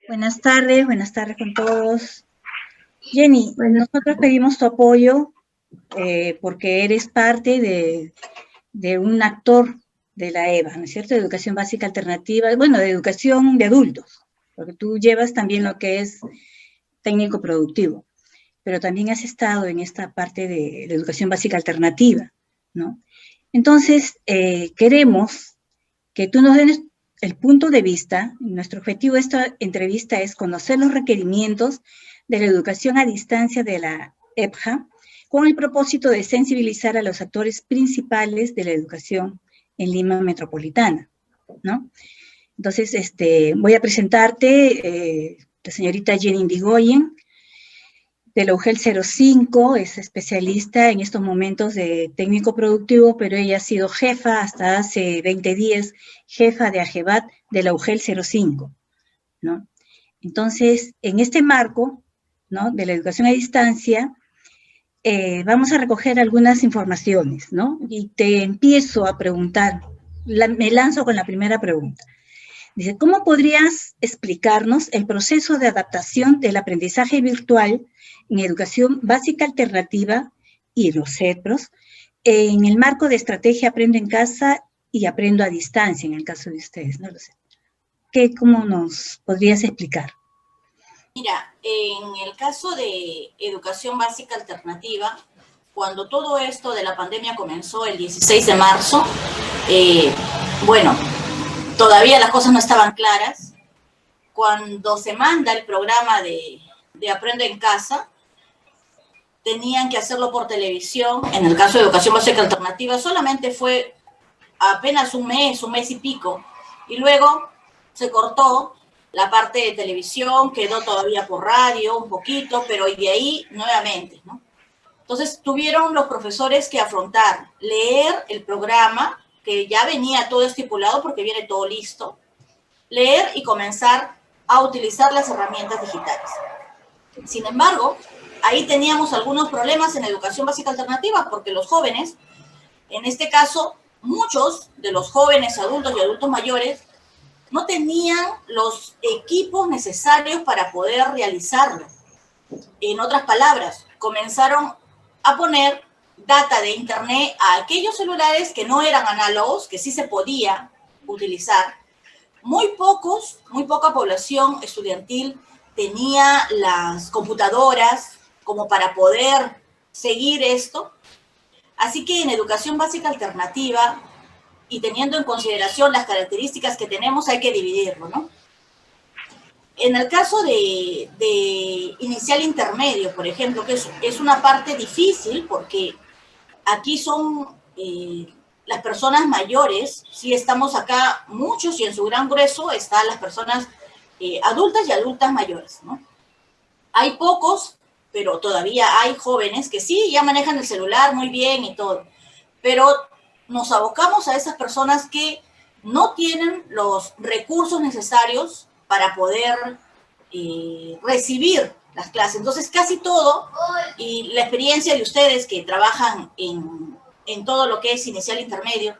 Buenas tardes con todos. Jenny, Bueno, nosotros pedimos tu apoyo porque eres parte de un actor de la EVA, ¿no es cierto? De Educación Básica Alternativa, bueno, de educación de adultos, porque tú llevas también lo que es técnico productivo, pero también has estado en esta parte de educación básica alternativa, ¿no? Entonces, queremos que tú nos des el punto de vista. Nuestro objetivo de esta entrevista es conocer los requerimientos de la educación a distancia de la EPJA con el propósito de sensibilizar a los actores principales de la educación en Lima Metropolitana, ¿no? Entonces, voy a presentarte la señorita Jenny Ndigoyen, de la UGEL 05, es especialista en estos momentos de técnico productivo, pero ella ha sido jefa hasta hace 20 días, jefa de AGEBAT de la UGEL 05, ¿no? Entonces, en este marco, ¿no?, de la educación a distancia, vamos a recoger algunas informaciones, ¿no? Y te empiezo a preguntar, me lanzo con la primera pregunta. Dice, ¿cómo podrías explicarnos el proceso de adaptación del aprendizaje virtual en educación básica alternativa y los CEPROS en el marco de estrategia Aprendo en Casa y Aprendo a Distancia, en el caso de ustedes? No lo sé. ¿Cómo nos podrías explicar? Mira, en el caso de educación básica alternativa, cuando todo esto de la pandemia comenzó el 16 de marzo, bueno, todavía las cosas no estaban claras. Cuando se manda el programa de Aprendo en Casa, tenían que hacerlo por televisión. En el caso de educación básica alternativa, solamente fue apenas un mes y pico. Y luego se cortó la parte de televisión, quedó todavía por radio un poquito, pero de ahí nuevamente, ¿no? Entonces tuvieron los profesores que afrontar, leer el programa, que ya venía todo estipulado porque viene todo listo, leer y comenzar a utilizar las herramientas digitales. Sin embargo, ahí teníamos algunos problemas en educación básica alternativa, porque los jóvenes, en este caso, muchos de los jóvenes adultos y adultos mayores, no tenían los equipos necesarios para poder realizarlo. En otras palabras, comenzaron a poner data de internet a aquellos celulares que no eran análogos, que sí se podía utilizar. Muy poca población estudiantil tenía las computadoras como para poder seguir esto. Así que en educación básica alternativa, y teniendo en consideración las características que tenemos, hay que dividirlo, ¿no? En el caso de inicial intermedio, por ejemplo, que es una parte difícil, porque aquí son las personas mayores, sí estamos acá muchos, y en su gran grueso están las personas adultas y adultas mayores, ¿no? Hay pocos, pero todavía hay jóvenes que sí, ya manejan el celular muy bien y todo, pero nos abocamos a esas personas que no tienen los recursos necesarios para poder recibir las clases. Entonces, casi todo, y la experiencia de ustedes que trabajan en todo lo que es inicial intermedio,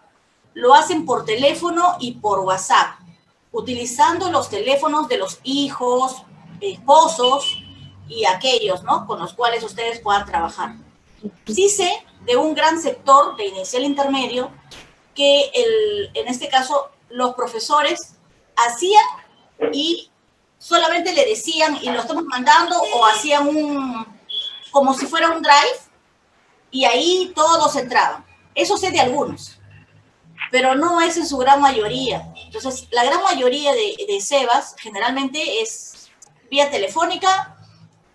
lo hacen por teléfono y por WhatsApp, utilizando los teléfonos de los hijos, esposos y aquellos, ¿no?, con los cuales ustedes puedan trabajar. Sí sé de un gran sector de inicial intermedio que en este caso los profesores hacían y solamente le decían y lo estamos mandando, o hacían como si fuera un drive, y ahí todos entraban. Eso sé de algunos, pero no es en su gran mayoría. Entonces, la gran mayoría de SEBAs generalmente es vía telefónica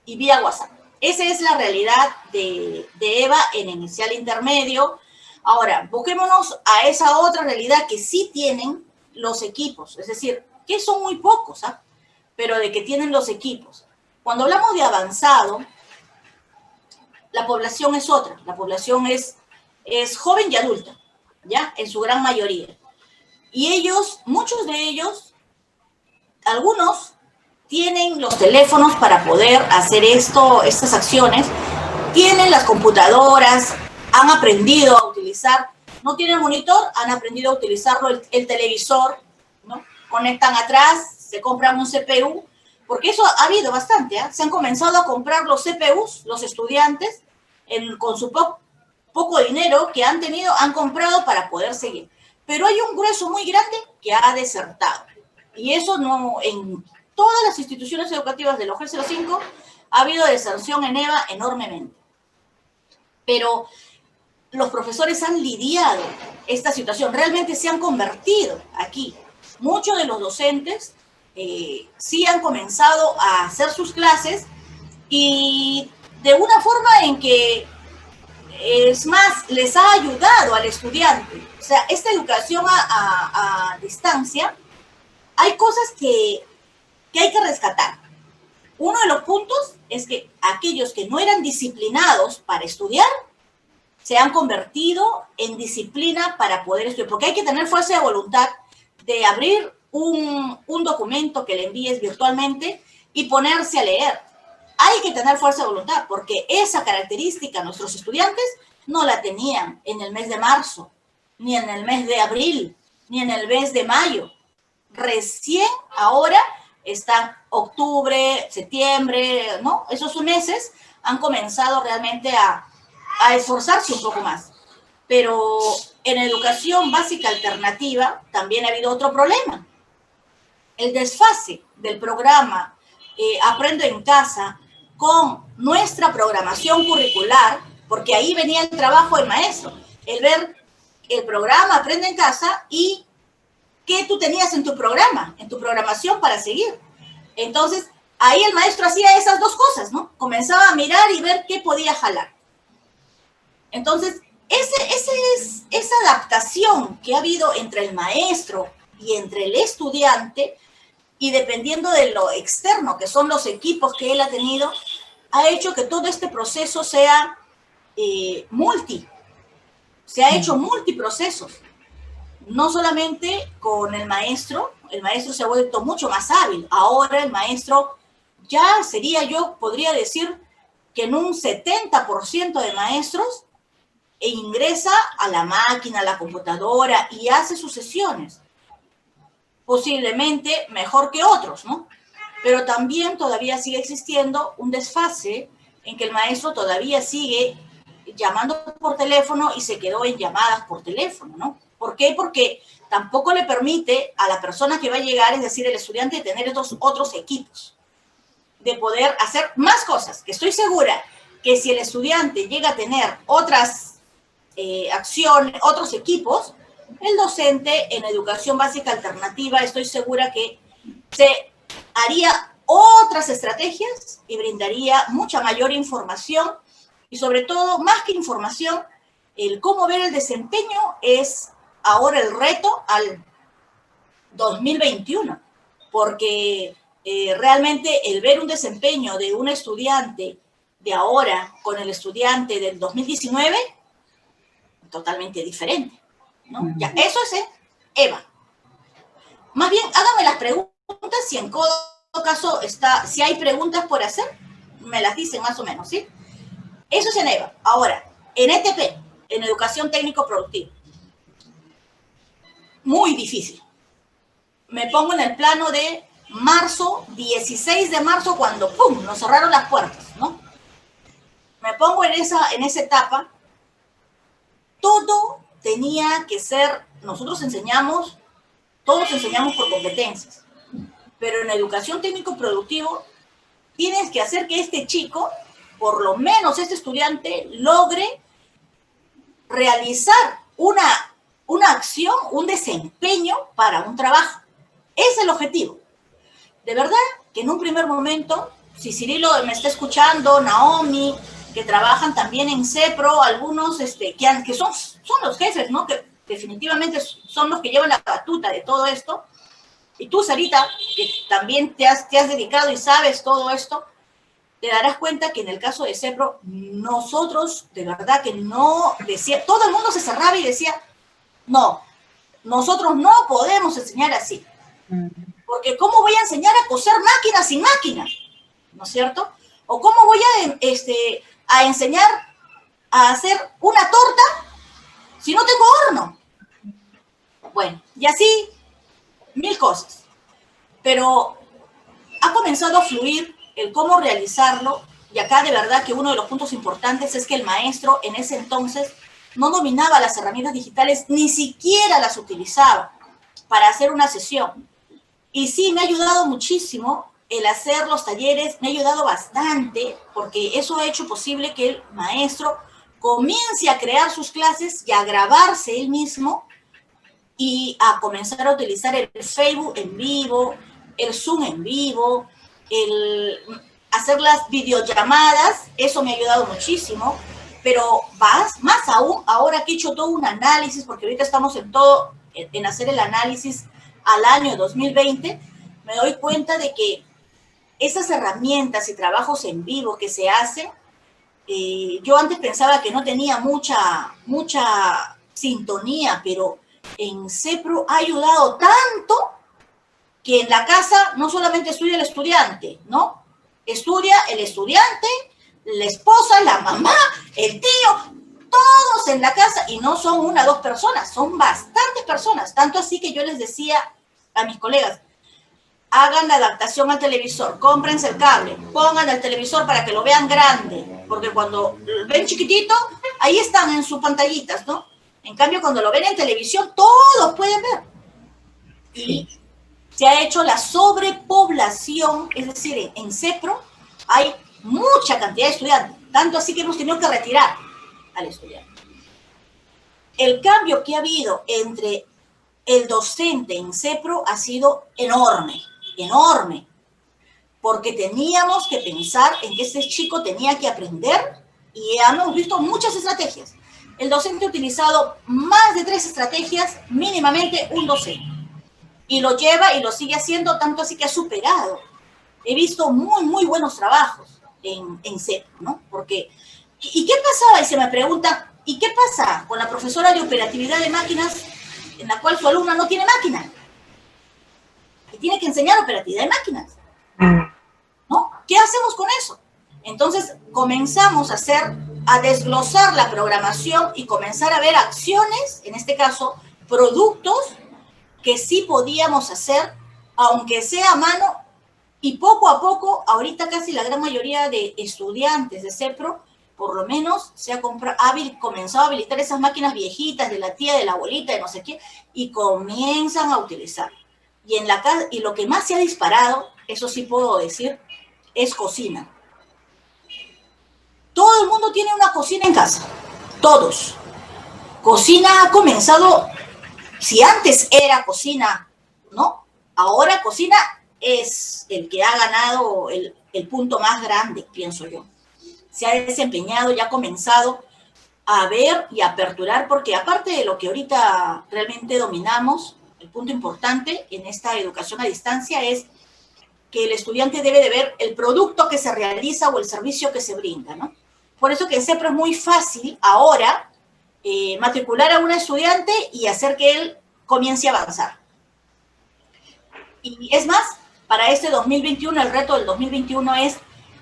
y vía WhatsApp. Esa es la realidad de EVA en inicial intermedio. Ahora, busquémonos a esa otra realidad que sí tienen los equipos, es decir, que son muy pocos, ¿ah?, pero de que tienen los equipos. Cuando hablamos de avanzado, la población es otra. La población es joven y adulta, ¿ya?, en su gran mayoría. Y ellos, muchos de ellos, algunos tienen los teléfonos para poder hacer estas acciones, tienen las computadoras, han aprendido a utilizar, no tienen monitor, han aprendido a utilizarlo, el televisor, ¿no? Conectan atrás, se compran un CPU, porque eso ha habido bastante, ¿eh? Se han comenzado a comprar los CPUs, los estudiantes, con su poco dinero que han tenido, han comprado para poder seguir. Pero hay un grueso muy grande que ha desertado. Y eso no, en todas las instituciones educativas del OGEL 05 ha habido deserción en EVA enormemente. Pero los profesores han lidiado esta situación, realmente se han convertido aquí. Muchos de los docentes sí han comenzado a hacer sus clases y de una forma en que, es más, les ha ayudado al estudiante. O sea, esta educación a distancia, hay cosas que hay que rescatar. Uno de los puntos es que aquellos que no eran disciplinados para estudiar, se han convertido en disciplina para poder estudiar, porque hay que tener fuerza de voluntad de abrir un documento que le envíes virtualmente y ponerse a leer. Hay que tener fuerza de voluntad, porque esa característica nuestros estudiantes no la tenían en el mes de marzo, ni en el mes de abril, ni en el mes de mayo. Recién ahora están octubre, septiembre, ¿no? Esos meses han comenzado realmente a esforzarse un poco más. Pero en educación básica alternativa también ha habido otro problema. El desfase del programa Aprendo en Casa con nuestra programación curricular, porque ahí venía el trabajo del maestro, el ver el programa Aprende en Casa y qué tú tenías en tu programa, en tu programación para seguir. Entonces, ahí el maestro hacía esas dos cosas, ¿no? Comenzaba a mirar y ver qué podía jalar. Entonces, esa adaptación que ha habido entre el maestro y entre el estudiante, y dependiendo de lo externo, que son los equipos que él ha tenido, ha hecho que todo este proceso sea se ha hecho multiprocesos. No solamente con el maestro se ha vuelto mucho más hábil. Ahora el maestro ya sería, yo podría decir que en un 70% de maestros ingresa a la máquina, a la computadora y hace sus sesiones. Posiblemente mejor que otros, ¿no? Pero también todavía sigue existiendo un desfase en que el maestro todavía sigue llamando por teléfono y se quedó en llamadas por teléfono, ¿no? ¿Por qué? Porque tampoco le permite a la persona que va a llegar, es decir, el estudiante, tener estos otros equipos, de poder hacer más cosas, que estoy segura que si el estudiante llega a tener otras acciones, otros equipos, el docente en educación básica alternativa, estoy segura que se haría otras estrategias y brindaría mucha mayor información y sobre todo, más que información, el cómo ver el desempeño es ahora el reto al 2021, porque realmente el ver un desempeño de un estudiante de ahora con el estudiante del 2019, totalmente diferente, ¿no? Ya, eso es EVA. Más bien, háganme las preguntas si en todo caso si hay preguntas por hacer, me las dicen más o menos, ¿sí? Eso es en EVA. Ahora, en ETP, en Educación Técnico Productiva, muy difícil. Me pongo en el plano de marzo, 16 de marzo, cuando ¡pum!, nos cerraron las puertas, ¿no? Me pongo en esa etapa. Todo tenía que ser, todos enseñamos por competencias, pero en educación técnico-productivo tienes que hacer que este chico, por lo menos este estudiante, logre realizar una acción, un desempeño para un trabajo. Ese es el objetivo. De verdad que en un primer momento, si Cirilo me está escuchando, Naomi, que trabajan también en CEPRO, algunos que son los jefes, ¿no? Que definitivamente son los que llevan la batuta de todo esto. Y tú, Sarita, que también te has dedicado y sabes todo esto, te darás cuenta que en el caso de CEPRO, nosotros, de verdad que no decía, todo el mundo se cerraba y decía, no, nosotros no podemos enseñar así. Porque ¿cómo voy a enseñar a coser máquina sin máquina? ¿No es cierto? ¿O cómo voy a enseñar a hacer una torta si no tengo horno? Bueno, y así, mil cosas. Pero ha comenzado a fluir el cómo realizarlo, y acá de verdad que uno de los puntos importantes es que el maestro en ese entonces no dominaba las herramientas digitales, ni siquiera las utilizaba para hacer una sesión. Y sí, me ha ayudado muchísimo el hacer los talleres, me ha ayudado bastante, porque eso ha hecho posible que el maestro comience a crear sus clases y a grabarse él mismo y a comenzar a utilizar el Facebook en vivo, el Zoom en vivo, el hacer las videollamadas. Eso me ha ayudado muchísimo, pero más aún, ahora que he hecho todo un análisis, porque ahorita estamos en hacer el análisis al año 2020, me doy cuenta de que esas herramientas y trabajos en vivo que se hacen, yo antes pensaba que no tenía mucha sintonía, pero en CEPRO ha ayudado tanto que en la casa no solamente estudia el estudiante, ¿no? Estudia el estudiante, la esposa, la mamá, el tío, todos en la casa, y no son una o dos personas, son bastantes personas, tanto así que yo les decía a mis colegas, hagan la adaptación al televisor, cómprense el cable, pongan el televisor para que lo vean grande, porque cuando ven chiquitito, ahí están en sus pantallitas, ¿no? En cambio, cuando lo ven en televisión, todos pueden ver. Y se ha hecho la sobrepoblación, es decir, en CEPRO hay mucha cantidad de estudiantes, tanto así que hemos tenido que retirar al estudiante. El cambio que ha habido entre el docente en CEPRO ha sido enorme, enorme, porque teníamos que pensar en que este chico tenía que aprender y hemos visto muchas estrategias. El docente ha utilizado más de 3 estrategias, mínimamente un docente, y lo lleva y lo sigue haciendo, tanto así que ha superado. He visto muy buenos trabajos en CEPRO, ¿no? Porque, ¿y qué pasaba? Y se me preguntan, ¿y qué pasa con la profesora de operatividad de máquinas en la cual su alumna no tiene máquina? Y tiene que enseñar operatividad de máquinas, ¿no? ¿Qué hacemos con eso? Entonces comenzamos a desglosar la programación y comenzar a ver acciones, en este caso, productos que sí podíamos hacer, aunque sea a mano, y poco a poco, ahorita casi la gran mayoría de estudiantes de CEPRO, por lo menos se ha comenzado a habilitar esas máquinas viejitas de la tía, de la abuelita, de no sé qué, y comienzan a utilizar. Y lo que más se ha disparado, eso sí puedo decir, es cocina. Todo el mundo tiene una cocina en casa, todos. Cocina ha comenzado, si antes era cocina, ¿no? Ahora cocina es el que ha ganado el punto más grande, pienso yo. Se ha desempeñado y ha comenzado a ver y a aperturar, porque aparte de lo que ahorita realmente dominamos, el punto importante en esta educación a distancia es que el estudiante debe de ver el producto que se realiza o el servicio que se brinda, ¿no? Por eso que en CEPRO es muy fácil ahora matricular a un estudiante y hacer que él comience a avanzar. Y es más, para este 2021, el reto del 2021 es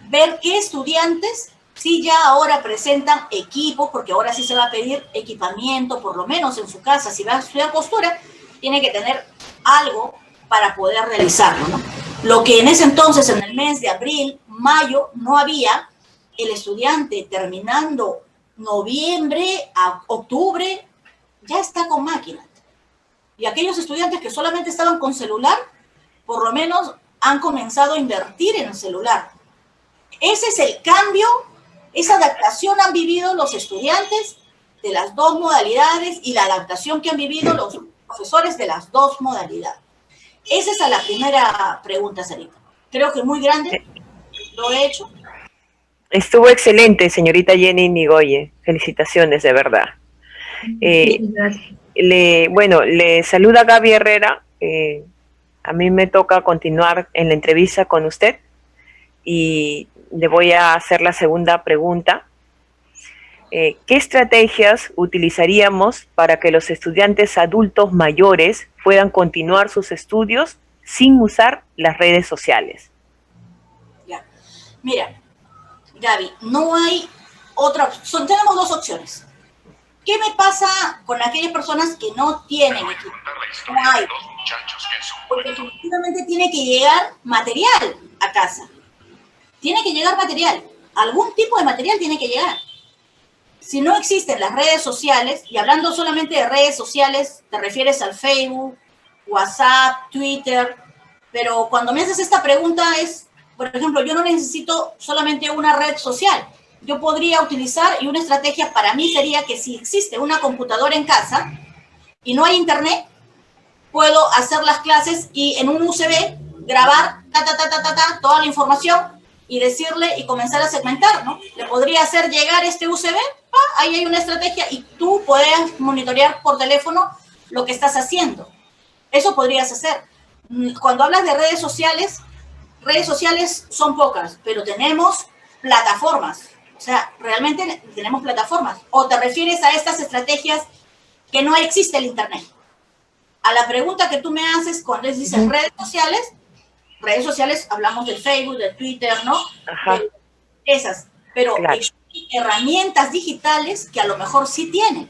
ver qué estudiantes sí ya ahora presentan equipos, porque ahora sí se va a pedir equipamiento, por lo menos en su casa. Si va a estudiar costura, tiene que tener algo para poder realizarlo, ¿no? Lo que en ese entonces, en el mes de abril, mayo, no había, el estudiante terminando noviembre a octubre ya está con máquina. Y aquellos estudiantes que solamente estaban con celular, por lo menos han comenzado a invertir en el celular. Ese es el cambio, esa adaptación han vivido los estudiantes de las dos modalidades y la adaptación que han vivido los profesores de las dos modalidades. Esa es la primera pregunta, Sarita. Creo que muy grande, lo he hecho. Estuvo excelente, señorita Jenny Nigoye. Felicitaciones, de verdad. Le saluda Gaby Herrera. A mí me toca continuar en la entrevista con usted y le voy a hacer la segunda pregunta. ¿Qué estrategias utilizaríamos para que los estudiantes adultos mayores puedan continuar sus estudios sin usar las redes sociales? Ya. Mira, Gaby, no hay otra opción. Tenemos dos opciones. ¿Qué me pasa con aquellas personas que no tienen equipo? No hay. Porque definitivamente tiene que llegar material. a casa. Tiene que llegar material, algún tipo de material tiene que llegar. Si no existen las redes sociales, y hablando solamente de redes sociales, te refieres al Facebook, WhatsApp, Twitter, pero cuando me haces esta pregunta es, por ejemplo, yo no necesito solamente una red social. Yo podría utilizar, y una estrategia para mí sería que si existe una computadora en casa y no hay internet, puedo hacer las clases y en un USB grabar toda la información y decirle y comenzar a segmentar, ¿no? Le podría hacer llegar este USB, ahí hay una estrategia y tú puedes monitorear por teléfono lo que estás haciendo. Eso podrías hacer. Cuando hablas de redes sociales son pocas, pero tenemos plataformas. O sea, realmente tenemos plataformas. ¿O te refieres a estas estrategias que no existe el internet? A la pregunta que tú me haces cuando dices redes sociales hablamos del Facebook, del Twitter, ¿no? Ajá. Esas. Pero claro. existen herramientas digitales que a lo mejor sí tienen.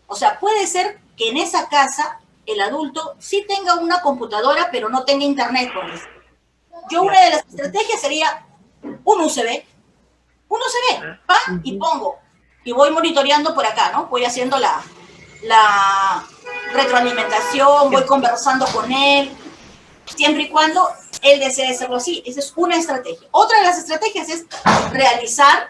O sea, puede ser que en esa casa el adulto sí tenga una computadora, pero no tenga internet, por decir. Yo una de las estrategias sería un USB, y pongo, y voy monitoreando por acá, ¿no? Voy haciendo la retroalimentación, voy conversando con él, siempre y cuando él desee hacerlo así. Esa es una estrategia. Otra de las estrategias es realizar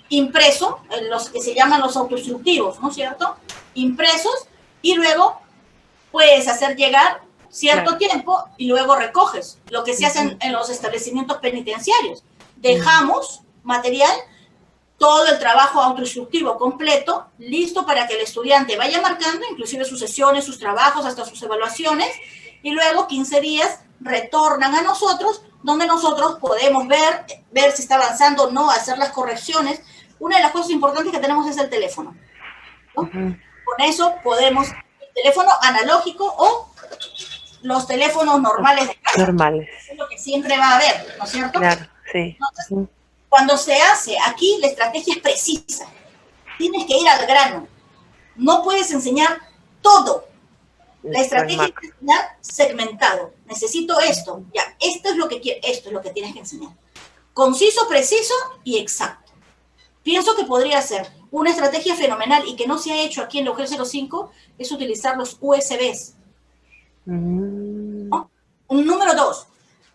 impreso, los que se llaman los autoinstructivos, ¿no es cierto? Impresos, y luego puedes hacer llegar cierto tiempo y luego recoges, lo que se hace en los establecimientos penitenciarios. Dejamos material, todo el trabajo autoinstructivo completo, listo para que el estudiante vaya marcando, inclusive sus sesiones, sus trabajos, hasta sus evaluaciones, y luego 15 días retornan a nosotros, donde nosotros podemos ver si está avanzando o no, hacer las correcciones. Una de las cosas importantes que tenemos es el teléfono, ¿no? Con eso podemos, el teléfono analógico o los teléfonos normales de casa. Normales. Es lo que siempre va a haber, ¿no es cierto? Claro, sí. Entonces, cuando se hace, aquí la estrategia es precisa. Tienes que ir al grano. No puedes enseñar todo. La estrategia es enseñar segmentado. Necesito esto. Ya, esto es lo que tienes que enseñar. Conciso, preciso y exacto. Pienso que podría ser una estrategia fenomenal y que no se ha hecho aquí en la UGEL 05 es utilizar los USBs. ¿No? Un número 2.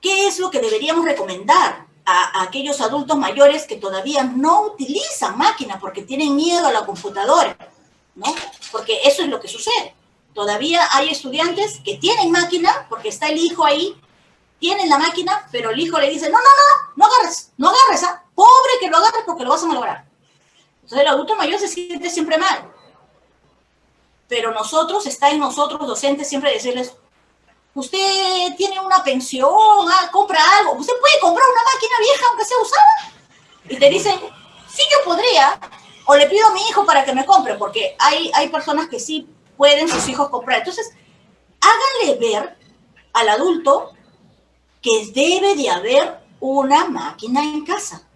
¿Qué es lo que deberíamos recomendar a aquellos adultos mayores que todavía no utilizan máquina porque tienen miedo a la computadora, ¿no? Porque eso es lo que sucede. Todavía hay estudiantes que tienen máquina porque está el hijo ahí, tienen la máquina, pero el hijo le dice, no agarres, ¿ah? Pobre que lo agarres porque lo vas a malograr. Entonces el adulto mayor se siente siempre mal. Pero está en nosotros docentes siempre decirles, usted tiene una pensión, compra algo, usted puede comprar una máquina vieja aunque sea usada. Y te dicen, sí, yo podría, o le pido a mi hijo para que me compre, porque hay personas que sí pueden sus hijos comprar. Entonces, háganle ver al adulto que debe de haber una máquina en casa.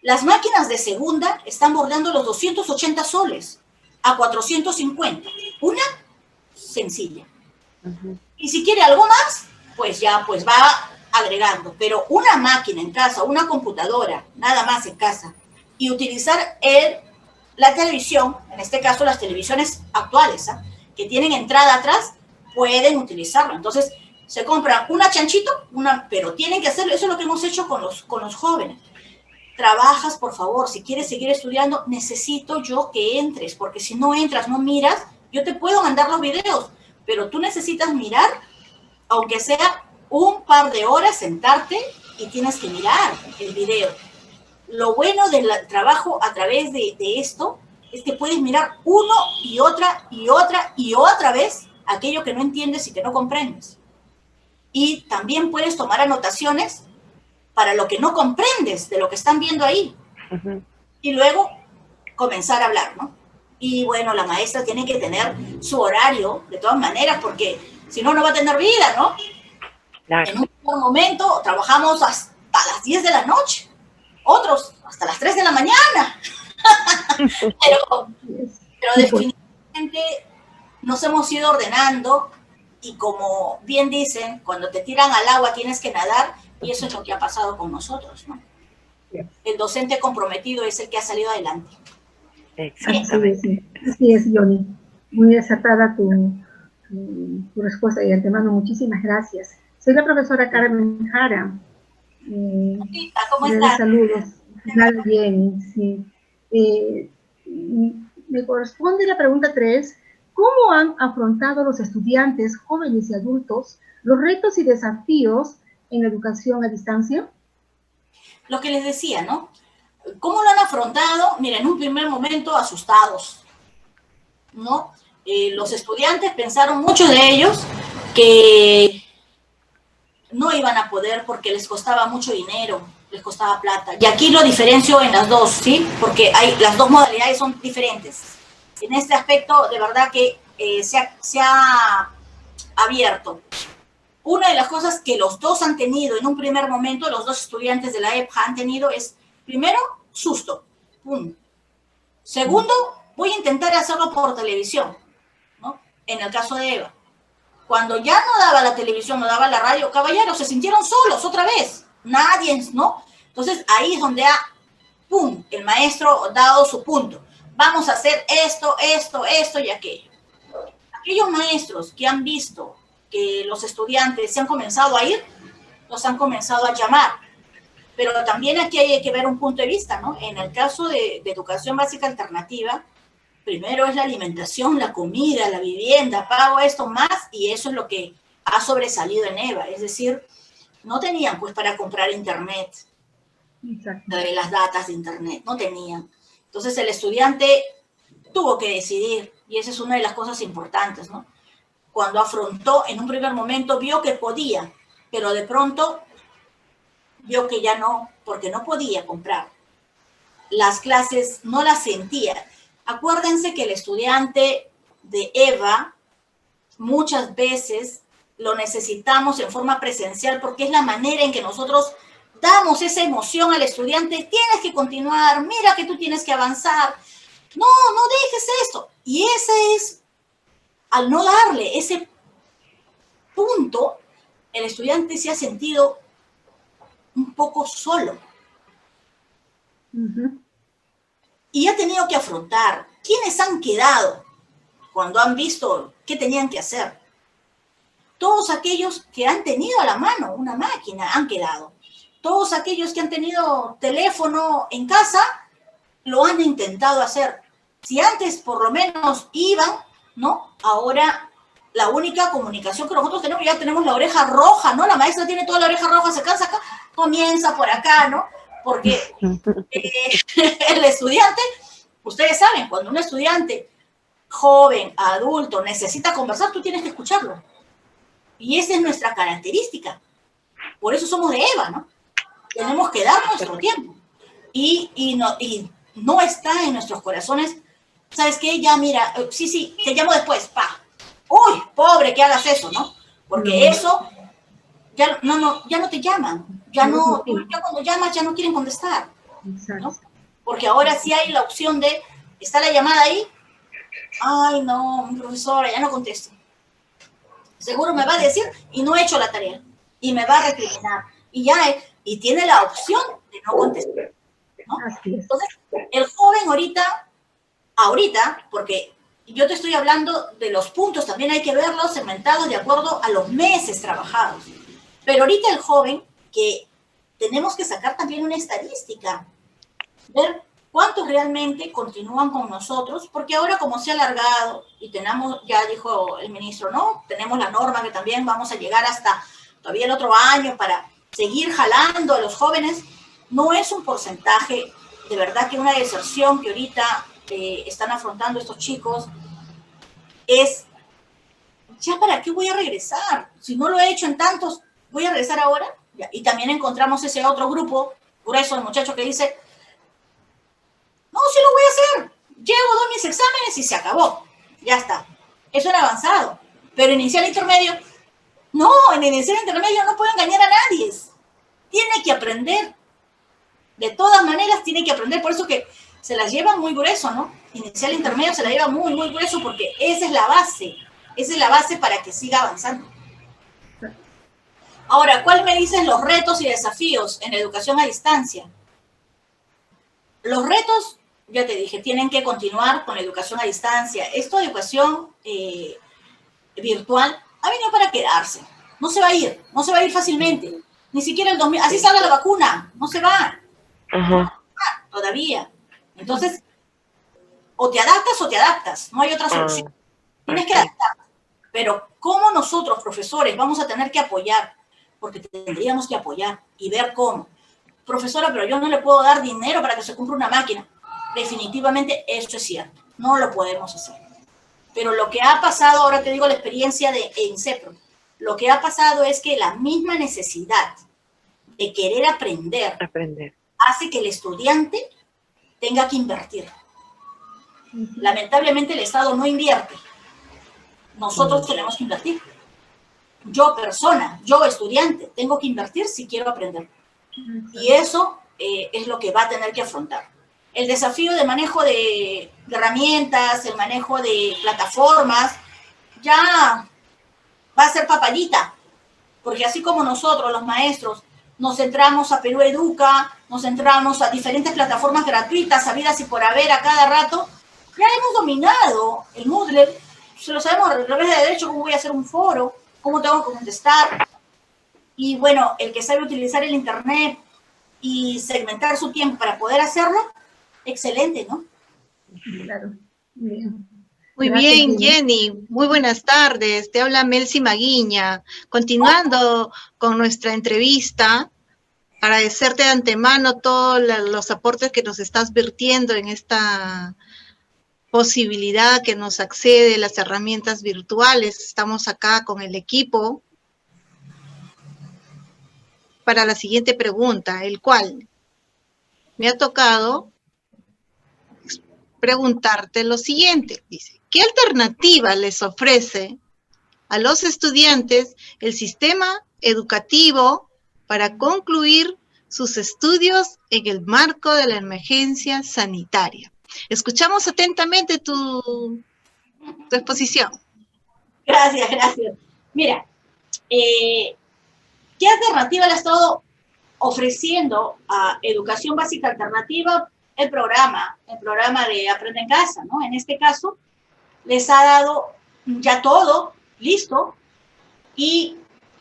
Las máquinas de segunda están bordeando los 280 soles a 450. Una sencilla. Y si quiere algo más, pues ya va agregando. Pero una máquina en casa, una computadora, nada más en casa, y utilizar la televisión, en este caso las televisiones actuales, que tienen entrada atrás, pueden utilizarlo. Entonces, se compran una chanchito, pero tienen que hacerlo. Eso es lo que hemos hecho con los jóvenes. Trabajas, por favor, si quieres seguir estudiando, necesito yo que entres, porque si no entras, no miras, yo te puedo mandar los videos, pero tú necesitas mirar, aunque sea un par de horas, sentarte y tienes que mirar el video. Lo bueno del trabajo a través de esto es que puedes mirar uno y otra vez aquello que no entiendes y que no comprendes. Y también puedes tomar anotaciones para lo que no comprendes de lo que están viendo ahí. Y luego comenzar a hablar, ¿no? Y bueno, la maestra tiene que tener su horario, de todas maneras, porque si no, no va a tener vida, ¿no? Claro. En un momento trabajamos hasta las 10 de la noche, otros hasta las 3 de la mañana. pero definitivamente nos hemos ido ordenando y como bien dicen, cuando te tiran al agua tienes que nadar, Y eso es lo que ha pasado con nosotros, ¿no? El docente comprometido es el que ha salido adelante. Exactamente. Así es, Johnny. Muy acertada tu respuesta y de antemano muchísimas gracias. Soy la profesora Carmen Jara. ¿Cómo le doy estás? saludos. Nada bien, sí. Me corresponde la pregunta 3. ¿Cómo han afrontado los estudiantes, jóvenes y adultos los retos y desafíos en la educación a distancia? Lo que les decía, ¿no? ¿Cómo lo han afrontado? Mira, en un primer momento asustados, ¿no? Los estudiantes pensaron, muchos de ellos, que no iban a poder porque les costaba mucho dinero, les costaba plata. Y aquí lo diferencio en las dos, ¿sí? Porque las dos modalidades son diferentes. En este aspecto, de verdad que se ha abierto. Una de las cosas que los dos han tenido en un primer momento, los dos estudiantes de la EPJA han tenido es, primero, susto. Segundo, voy a intentar hacerlo por televisión, ¿no? En el caso de Eva. Cuando ya no daba la televisión, no daba la radio, caballeros, se sintieron solos otra vez. Nadie, ¿no? Entonces, ahí es donde el maestro dado su punto. Vamos a hacer esto, esto, esto y aquello. Aquellos maestros que han visto que los estudiantes se han comenzado a ir, los han comenzado a llamar. Pero también aquí hay que ver un punto de vista, ¿no? En el caso de educación básica alternativa, primero es la alimentación, la comida, la vivienda, pago esto más, y eso es lo que ha sobresalido en EVA. Es decir, no tenían pues para comprar internet, las datas de internet, no tenían. Entonces el estudiante tuvo que decidir, y esa es una de las cosas importantes, ¿no? Cuando afrontó, en un primer momento vio que podía, pero de pronto vio que ya no, porque no podía comprar. Las clases no las sentía. Acuérdense que el estudiante de EVA muchas veces lo necesitamos en forma presencial porque es la manera en que nosotros damos esa emoción al estudiante. Tienes que continuar, mira que tú tienes que avanzar. No dejes esto. Y ese es, al no darle ese punto, el estudiante se ha sentido un poco solo. Y ha tenido que afrontar quiénes han quedado cuando han visto qué tenían que hacer. Todos aquellos que han tenido a la mano una máquina han quedado. Todos aquellos que han tenido teléfono en casa lo han intentado hacer. Si antes por lo menos iban, ¿no? Ahora la única comunicación que nosotros tenemos, ya tenemos la oreja roja, ¿no? La maestra tiene toda la oreja roja, se cansa acá, comienza por acá, ¿no? Porque el estudiante, ustedes saben, cuando un estudiante joven, adulto, necesita conversar, tú tienes que escucharlo. Y esa es nuestra característica. Por eso somos de EVA, ¿no? Tenemos que dar nuestro tiempo. Y no está en nuestros corazones, ¿sabes qué? Ya mira, sí, te llamo después, pa. Uy, pobre que hagas eso, ¿no? Porque eso, ya no te llaman. Ya cuando llamas ya no quieren contestar, ¿no? Porque ahora sí hay la opción de, está la llamada ahí, ay no, profesora, ya no contesto. Seguro me va a decir, y no he hecho la tarea, y me va a recriminar, y tiene la opción de no contestar, ¿no? Entonces, el joven ahorita, porque yo te estoy hablando de los puntos, también hay que verlos segmentados de acuerdo a los meses trabajados. Pero ahorita el joven, que tenemos que sacar también una estadística, ver cuántos realmente continúan con nosotros, porque ahora como se ha alargado y tenemos, ya dijo el ministro, ¿no? Tenemos la norma que también vamos a llegar hasta todavía el otro año para seguir jalando a los jóvenes. No es un porcentaje, de verdad que una deserción que ahorita están afrontando estos chicos es, ¿ya para qué voy a regresar? Si no lo he hecho en tantos, ¿voy a regresar ahora? Ya. Y también encontramos ese otro grupo grueso de muchachos que dice, no, sí lo voy a hacer. Llego, doy mis exámenes y se acabó. Ya está. Eso era avanzado. Pero inicial e intermedio, no, en inicial e intermedio no puedo engañar a nadie. Tiene que aprender. De todas maneras tiene que aprender. Por eso que se las lleva muy grueso, ¿no? Inicial e intermedio se la lleva muy, muy grueso porque esa es la base. Esa es la base para que siga avanzando. Ahora, ¿cuál me dicen los retos y desafíos en la educación a distancia? Los retos, ya te dije, tienen que continuar con la educación a distancia. Esto de educación virtual ha venido para quedarse. No se va a ir fácilmente. Ni siquiera el 2000, así salga la vacuna, no se va. Ajá. Todavía. Entonces, o te adaptas, no hay otra solución. Tienes que adaptarte. Pero ¿cómo nosotros, profesores, vamos a tener que apoyar? Porque tendríamos que apoyar y ver cómo. Profesora, pero yo no le puedo dar dinero para que se compre una máquina. Definitivamente eso es cierto, no lo podemos hacer. Pero lo que ha pasado, ahora te digo la experiencia en CEPRO, lo que ha pasado es que la misma necesidad de querer aprender hace que el estudiante tenga que invertir. Lamentablemente el Estado no invierte. Nosotros tenemos que invertir. Yo persona, yo estudiante, tengo que invertir si quiero aprender. Y eso es lo que va a tener que afrontar. El desafío de manejo de herramientas, el manejo de plataformas, ya va a ser papayita. Porque así como nosotros, los maestros, nos centramos a Perú Educa, nos centramos a diferentes plataformas gratuitas, habidas y por haber a cada rato, ya hemos dominado el Moodle, se lo sabemos al revés de derecho, cómo voy a hacer un foro, cómo tengo que contestar. Y bueno, el que sabe utilizar el internet y segmentar su tiempo para poder hacerlo, excelente, ¿no? Claro. Bien. Muy bien, Jenny. Muy buenas tardes. Te habla Melcy Maguiña. Continuando con nuestra entrevista, agradecerte de antemano todos los aportes que nos estás vertiendo en esta posibilidad que nos accede a las herramientas virtuales. Estamos acá con el equipo para la siguiente pregunta, el cual me ha tocado preguntarte lo siguiente. Dice, ¿qué alternativa les ofrece a los estudiantes el sistema educativo para concluir sus estudios en el marco de la emergencia sanitaria? Escuchamos atentamente tu exposición. Gracias. Mira, ¿qué alternativa le ha estado ofreciendo a Educación Básica Alternativa el programa de Aprende en Casa, ¿no? En este caso, les ha dado ya todo listo y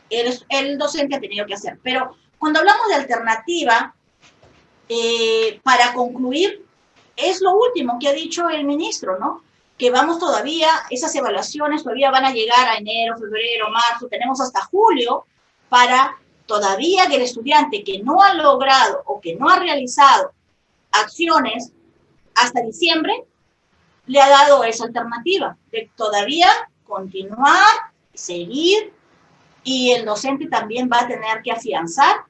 el docente ha tenido que hacer. Pero cuando hablamos de alternativa, para concluir, es lo último que ha dicho el ministro, ¿no? Que vamos todavía, esas evaluaciones todavía van a llegar a enero, febrero, marzo, tenemos hasta julio para todavía que el estudiante que no ha logrado o que no ha realizado acciones hasta diciembre, le ha dado esa alternativa de todavía continuar, seguir, y el docente también va a tener que afianzar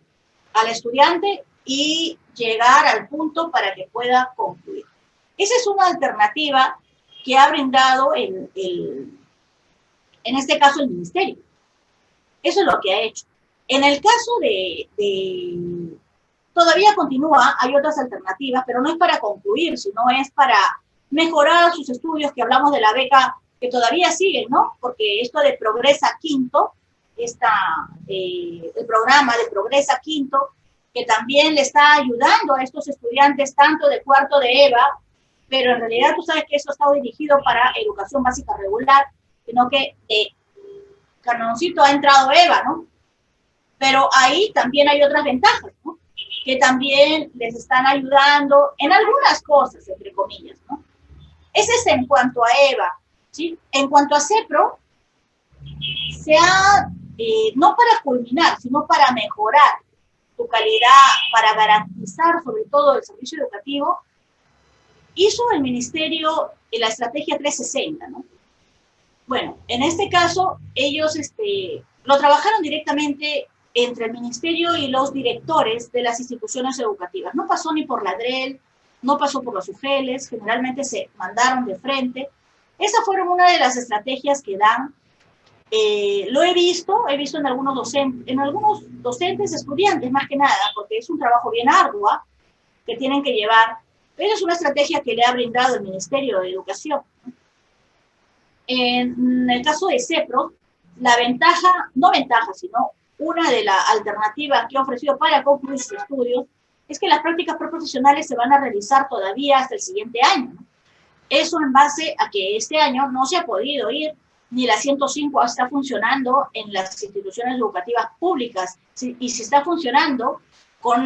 al estudiante y llegar al punto para que pueda concluir. Esa es una alternativa que ha brindado en este caso el ministerio. Eso es lo que ha hecho. En el caso todavía continúa, hay otras alternativas, pero no es para concluir, sino es para mejorar sus estudios, que hablamos de la beca, que todavía siguen, ¿no? Porque esto de Progresa Quinto, el programa de Progresa Quinto, que también le está ayudando a estos estudiantes, tanto de cuarto de EVA, pero en realidad tú sabes que eso ha estado dirigido para educación básica regular, sino que Canoncito ha entrado EVA, ¿no? Pero ahí también hay otras ventajas, ¿no? Que también les están ayudando en algunas cosas, entre comillas, ¿no? Ese es en cuanto a EVA, ¿sí? En cuanto a CEPRO, se ha, no para culminar, sino para mejorar tu calidad, para garantizar sobre todo el servicio educativo, hizo el ministerio la estrategia 360, ¿no? Bueno, en este caso, ellos lo trabajaron directamente entre el ministerio y los directores de las instituciones educativas. No pasó ni por la DREL, no pasó por los UGELES, generalmente se mandaron de frente. Esas fueron una de las estrategias que dan. Lo he visto en algunos docentes, estudiantes más que nada, porque es un trabajo bien arduo que tienen que llevar, pero es una estrategia que le ha brindado el Ministerio de Educación. En el caso de CEPRO, la ventaja, no ventaja, sino una de las alternativas que ha ofrecido para concluir sus estudios es que las prácticas preprofesionales se van a realizar todavía hasta el siguiente año, ¿no? Eso en base a que este año no se ha podido ir, ni la 105 está funcionando en las instituciones educativas públicas, y si está funcionando con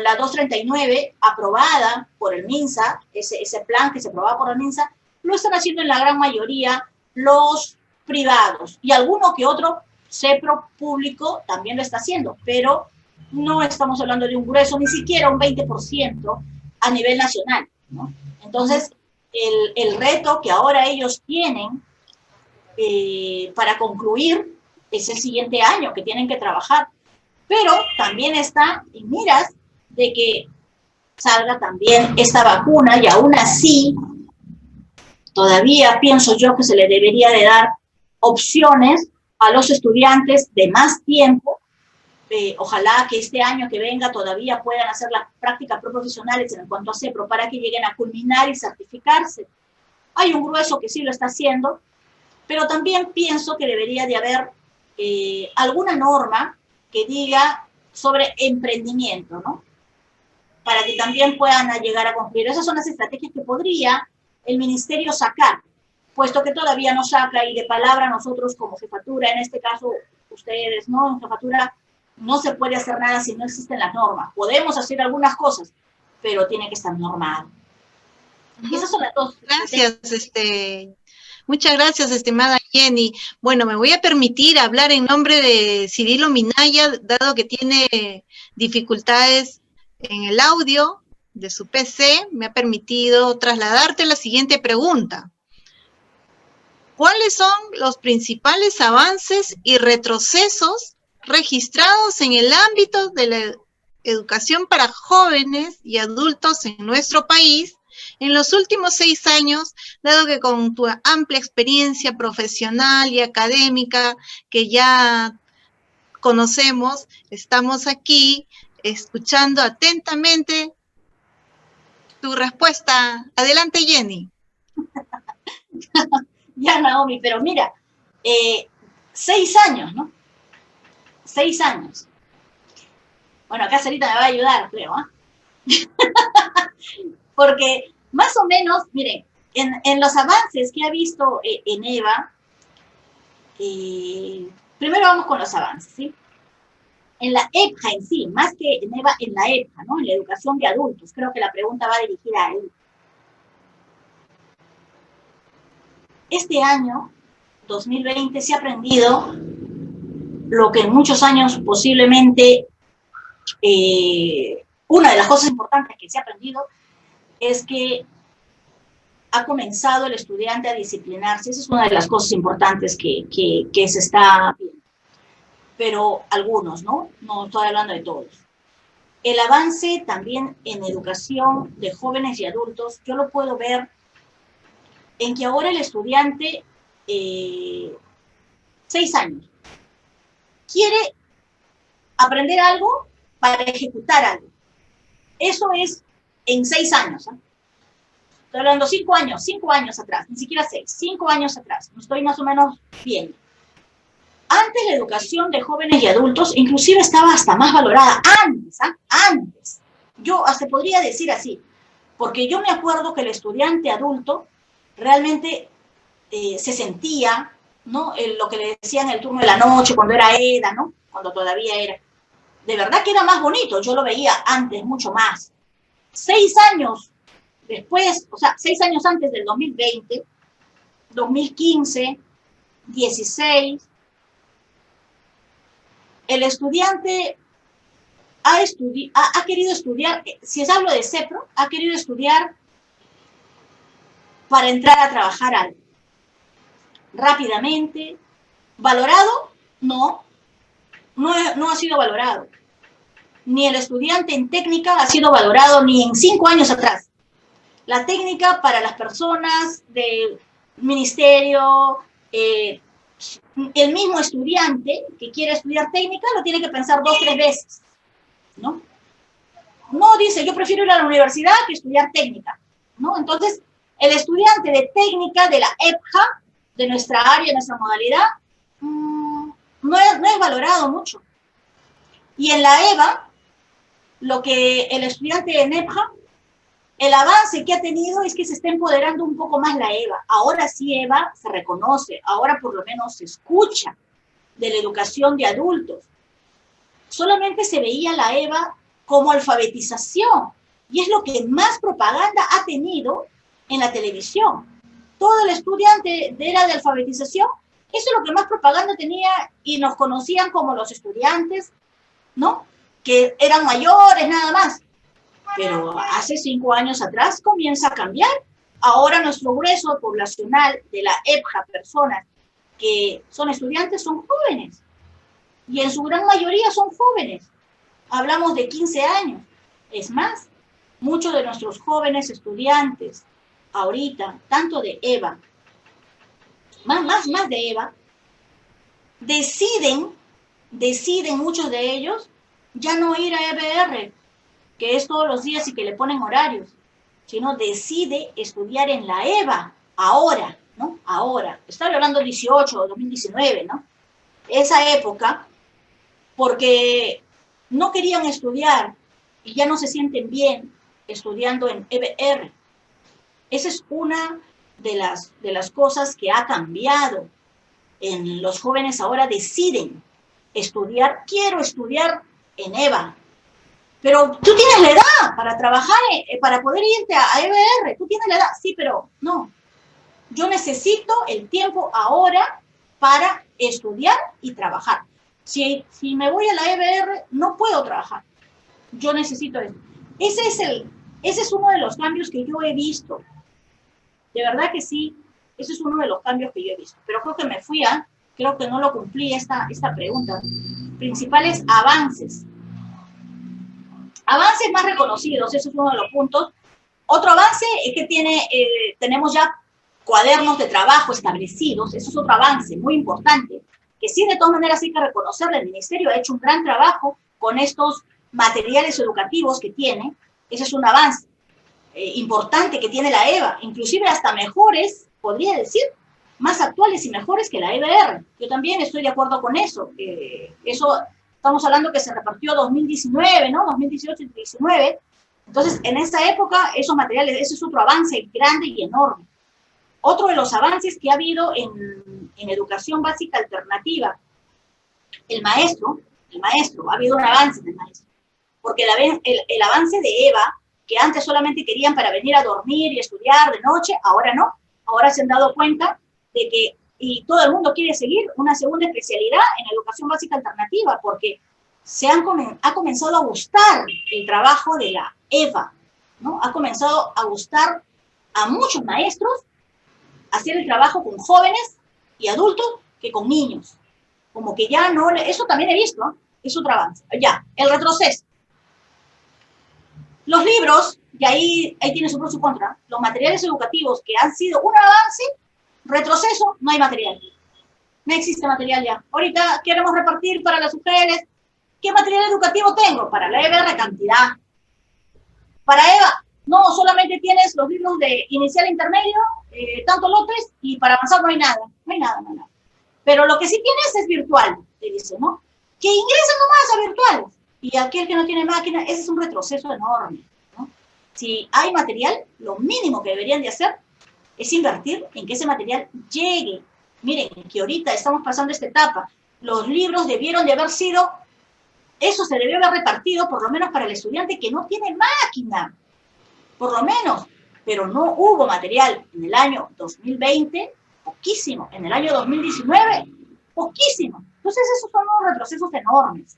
la 239 aprobada por el MINSA, ese plan que se aprobaba por el MINSA, lo están haciendo en la gran mayoría los privados, y alguno que otro CEPRO público también lo está haciendo, pero no estamos hablando de un grueso, ni siquiera un 20% a nivel nacional, ¿no? Entonces, el reto que ahora ellos tienen para concluir es el siguiente año que tienen que trabajar, pero también está en miras de que salga también esta vacuna, y aún así todavía pienso yo que se le debería de dar opciones a los estudiantes de más tiempo. Ojalá que este año que venga todavía puedan hacer las prácticas profesionales en cuanto a CEPRO para que lleguen a culminar y certificarse. Hay un grueso que sí lo está haciendo, pero también pienso que debería de haber alguna norma que diga sobre emprendimiento, ¿no? Para que también puedan llegar a cumplir. Esas son las estrategias que podría el ministerio sacar, puesto que todavía no saca, y de palabra nosotros como jefatura, en este caso ustedes, ¿no? En jefatura no se puede hacer nada si no existen las normas. Podemos hacer algunas cosas, pero tiene que estar normado. Esas son las dos. Gracias, muchas gracias, estimada Jenny. Bueno, me voy a permitir hablar en nombre de Cirilo Minaya, dado que tiene dificultades en el audio de su PC. Me ha permitido trasladarte la siguiente pregunta. ¿Cuáles son los principales avances y retrocesos registrados en el ámbito de la educación para jóvenes y adultos en nuestro país en los últimos 6 años, dado que con tu amplia experiencia profesional y académica que ya conocemos, estamos aquí escuchando atentamente tu respuesta? Adelante, Jenny. Ya, Naomi, pero mira, 6 años, ¿no? 6 años. Bueno, acá Sarita me va a ayudar, creo, ¿eh? Porque más o menos, miren, en los avances que ha visto en EVA, primero vamos con los avances, ¿sí? En la EPJA en sí, más que en EVA, en la EPJA, ¿no? En la educación de adultos, creo que la pregunta va dirigida a él. Este año, 2020, se ha aprendido lo que en muchos años posiblemente, una de las cosas importantes que se ha aprendido es que ha comenzado el estudiante a disciplinarse. Esa es una de las cosas importantes que se está viendo. Pero algunos, ¿no? No estoy hablando de todos. El avance también en educación de jóvenes y adultos, yo lo puedo ver en que ahora el estudiante, 6 años, quiere aprender algo para ejecutar algo. Eso es en 6 años, ¿eh? Estoy hablando 5 años atrás, ni siquiera 6, 5 años atrás, no estoy más o menos viendo. Antes la educación de jóvenes y adultos inclusive estaba hasta más valorada, antes, ¿eh? Antes. Yo hasta podría decir así, porque yo me acuerdo que el estudiante adulto realmente se sentía, ¿no? Lo que le decían el turno de la noche, cuando era EDA, ¿no? Cuando todavía era. De verdad que era más bonito, yo lo veía antes mucho más. 6 años después, o sea, 6 años antes del 2020, 2015, 16, el estudiante ha querido estudiar, si hablo de CEPRO, ha querido estudiar para entrar a trabajar algo. Rápidamente. ¿Valorado? No ha sido valorado. Ni el estudiante en técnica ha sido valorado ni en 5 años atrás. La técnica para las personas del ministerio, el mismo estudiante que quiere estudiar técnica lo tiene que pensar 2 o 3 veces, ¿no? No dice, yo prefiero ir a la universidad que estudiar técnica, ¿no? Entonces, el estudiante de técnica de la EPJA, de nuestra área, de nuestra modalidad, no es valorado mucho. Y en la EVA, lo que el estudiante de NEPJA, el avance que ha tenido es que se está empoderando un poco más la EVA. Ahora sí EVA se reconoce, ahora por lo menos se escucha de la educación de adultos. Solamente se veía la EVA como alfabetización, y es lo que más propaganda ha tenido en la televisión. Todo el estudiante era de alfabetización, eso es lo que más propaganda tenía, y nos conocían como los estudiantes, ¿no? Que eran mayores, nada más. Pero hace 5 años atrás comienza a cambiar. Ahora nuestro grueso poblacional de la EPJA, personas que son estudiantes, son jóvenes. Y en su gran mayoría son jóvenes. Hablamos de 15 años. Es más, muchos de nuestros jóvenes estudiantes, ahorita, tanto de EVA, más de EVA, deciden muchos de ellos ya no ir a EBR, que es todos los días y que le ponen horarios, sino decide estudiar en la EVA, ahora, ¿no? Ahora, estoy hablando 18 o 2019, ¿no? Esa época, porque no querían estudiar y ya no se sienten bien estudiando en EBR. Esa es una de las cosas que ha cambiado. En los jóvenes ahora deciden estudiar, quiero estudiar en EVA. Pero tú tienes la edad para trabajar, para poder irte a EBR, tú tienes la edad, sí, pero no. Yo necesito el tiempo ahora para estudiar y trabajar. Si me voy a la EBR, no puedo trabajar. Yo necesito eso. Ese es uno de los cambios que yo he visto. De verdad que sí, ese es uno de los cambios que yo he visto. Pero creo que creo que no lo cumplí esta pregunta. Principales avances. Avances más reconocidos, eso es uno de los puntos. Otro avance es que tenemos ya cuadernos de trabajo establecidos, eso es otro avance muy importante, que sí, de todas maneras hay que reconocerle, el Ministerio ha hecho un gran trabajo con estos materiales educativos que tiene, ese es un avance importante que tiene la EVA, inclusive hasta mejores, podría decir, más actuales y mejores que la EBR. Yo también estoy de acuerdo con eso, eso estamos hablando que se repartió 2019, ¿no? 2018 y 2019. Entonces, en esa época, esos materiales, ese es otro avance grande y enorme. Otro de los avances que ha habido en educación básica alternativa, el maestro, ha habido un avance en el maestro. Porque el avance de EVA, que antes solamente querían para venir a dormir y estudiar de noche, ahora no. Ahora se han dado cuenta de que y todo el mundo quiere seguir una segunda especialidad en educación básica alternativa, porque ha comenzado a gustar el trabajo de la EVA, ¿no? Ha comenzado a gustar a muchos maestros hacer el trabajo con jóvenes y adultos que con niños. Como que ya no, eso también he visto, ¿no? Es otro avance. Ya, el retroceso. Los libros, y ahí tiene su pro y su contra, los materiales educativos que han sido un avance, retroceso, no hay material. No existe material ya. Ahorita queremos repartir para las mujeres. ¿Qué material educativo tengo? Para la EBR, cantidad. Para EVA, no, solamente tienes los libros de inicial e intermedio, tanto lotes, y para avanzar no hay nada. No hay nada. Pero lo que sí tienes es virtual, te dice, ¿no? Que ingresen nomás a virtuales. Y aquel que no tiene máquina, ese es un retroceso enorme, ¿no? Si hay material, lo mínimo que deberían de hacer es invertir en que ese material llegue. Miren, que ahorita estamos pasando esta etapa. Los libros debieron de haber sido, eso se debió haber repartido por lo menos para el estudiante que no tiene máquina. Por lo menos. Pero no hubo material en el año 2020, poquísimo. En el año 2019, poquísimo. Entonces esos son unos retrocesos enormes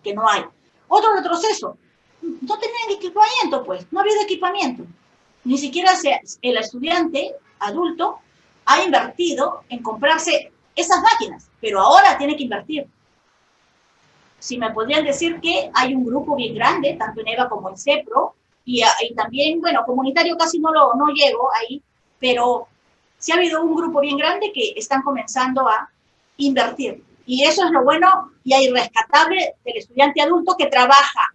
que no hay. Otro retroceso, no tenían equipamiento, pues. No ha habido equipamiento. Ni siquiera el estudiante adulto ha invertido en comprarse esas máquinas, pero ahora tiene que invertir. Si me podrían decir que hay un grupo bien grande, tanto en EVA como en CEPRO, y también, bueno, comunitario casi no llego ahí, pero sí ha habido un grupo bien grande que están comenzando a invertir. Y eso es lo bueno y irrescatable del estudiante adulto que trabaja.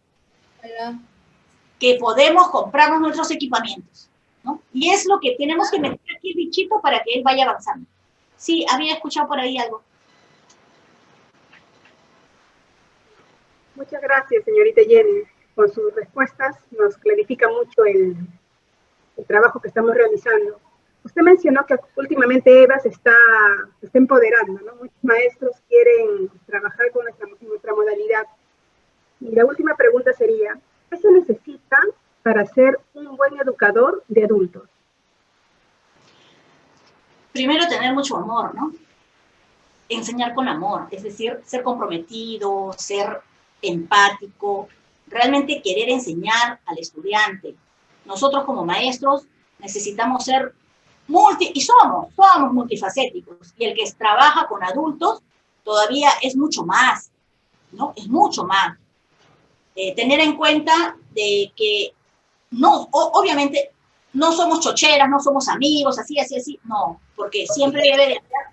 Que podemos comprarnos nuestros equipamientos, ¿no? Y es lo que tenemos que meter aquí el bichito para que él vaya avanzando. Sí, había escuchado por ahí algo. Muchas gracias, señorita Jenny. Con sus respuestas nos clarifica mucho el trabajo que estamos realizando. Usted mencionó que últimamente EVA se está empoderando, ¿no? Muchos maestros quieren trabajar con nuestra modalidad. Y la última pregunta sería, ¿qué se necesita para ser un buen educador de adultos? Primero, tener mucho amor, ¿no? Enseñar con amor, es decir, ser comprometido, ser empático, realmente querer enseñar al estudiante. Nosotros como maestros necesitamos ser somos multifacéticos, y el que trabaja con adultos todavía es mucho más, ¿no? Es mucho más. Tener en cuenta de que no, obviamente no somos chocheras, no somos amigos, así, no, porque siempre debe de haber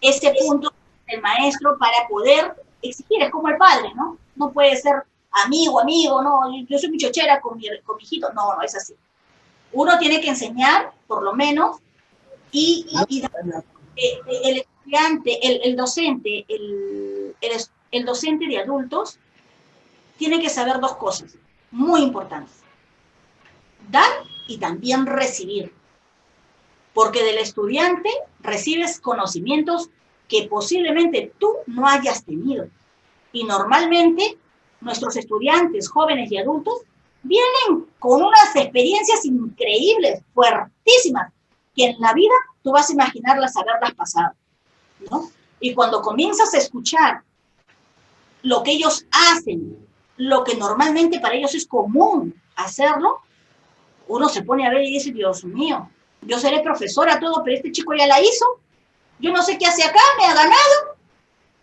ese punto del maestro para poder exigir, es como el padre, ¿no? No puede ser amigo, no, yo soy muy chochera con mi hijito, no es así. Uno tiene que enseñar, por lo menos, y el estudiante, el docente, el docente de adultos, tiene que saber dos cosas muy importantes: dar y también recibir. Porque del estudiante recibes conocimientos que posiblemente tú no hayas tenido. Y normalmente nuestros estudiantes, jóvenes y adultos, vienen con unas experiencias increíbles, fuertísimas, que en la vida tú vas a imaginarlas haberlas pasado, ¿no? Y cuando comienzas a escuchar lo que ellos hacen, lo que normalmente para ellos es común hacerlo, uno se pone a ver y dice, Dios mío, yo seré profesora, todo, pero este chico ya la hizo, yo no sé qué hace acá, me ha ganado,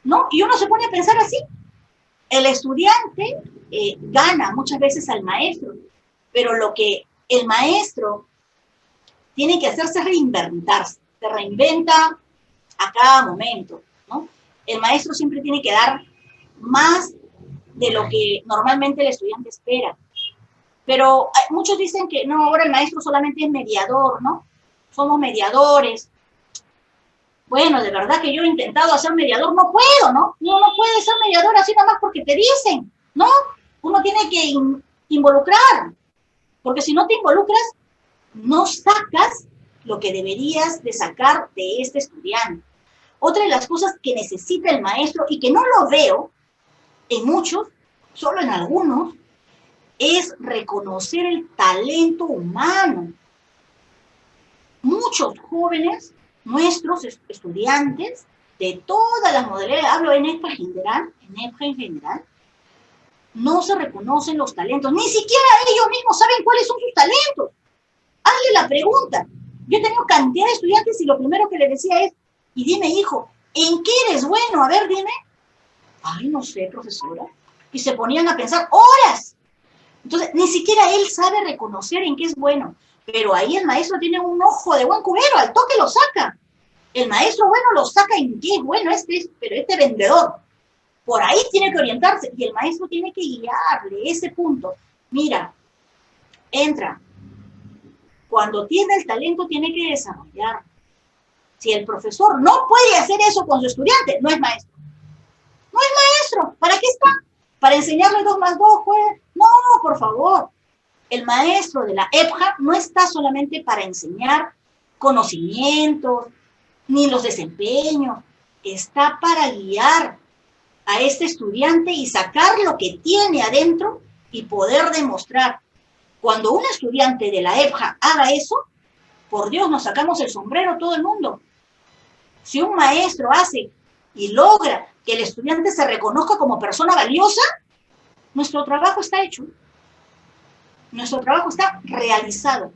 ¿no? Y uno se pone a pensar así. El estudiante gana muchas veces al maestro, pero lo que el maestro tiene que hacerse es reinventarse, se reinventa a cada momento, ¿no? El maestro siempre tiene que dar más de lo que normalmente el estudiante espera. Pero muchos dicen que no, ahora el maestro solamente es mediador, ¿no? Somos mediadores. Bueno, de verdad que yo he intentado hacer mediador, no puedo, ¿no? No puede ser mediador así nada más porque te dicen, ¿no? Uno tiene que involucrar, porque si no te involucras, no sacas lo que deberías de sacar de este estudiante. Otra de las cosas que necesita el maestro, y que no lo veo en muchos, solo en algunos, es reconocer el talento humano. Muchos jóvenes, nuestros estudiantes, de todas las modalidades, hablo en EPFA en general, no se reconocen los talentos, ni siquiera ellos mismos saben cuáles son sus talentos. Hazle la pregunta. Yo he tenido cantidad de estudiantes y lo primero que les decía es, y dime, hijo, ¿en qué eres bueno? A ver, dime. Ay, no sé, profesora. Y se ponían a pensar horas. Entonces, ni siquiera él sabe reconocer en qué es bueno. Pero ahí el maestro tiene un ojo de buen cubero, al toque lo saca. El maestro bueno lo saca en qué es bueno pero este vendedor. Por ahí tiene que orientarse y el maestro tiene que guiarle ese punto. Mira, entra. Cuando tiene el talento tiene que desarrollar. Si el profesor no puede hacer eso con su estudiante, no es maestro. No es maestro. ¿Para qué está? ¿Para enseñarle 2 más 2? Pues? No, por favor. El maestro de la EPJA no está solamente para enseñar conocimientos, ni los desempeños. Está para guiar a este estudiante y sacar lo que tiene adentro y poder demostrar. Cuando un estudiante de la EPJA haga eso, por Dios, nos sacamos el sombrero todo el mundo. Si un maestro hace y logra que el estudiante se reconozca como persona valiosa, nuestro trabajo está hecho. Nuestro trabajo está realizado.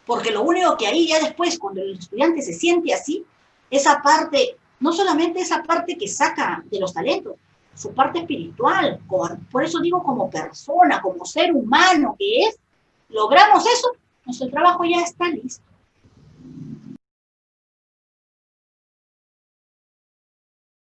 Porque lo único que ahí ya después, cuando el estudiante se siente así, esa parte, no solamente esa parte que saca de los talentos, su parte espiritual, por eso digo como persona, como ser humano que es, logramos eso, nuestro trabajo ya está listo.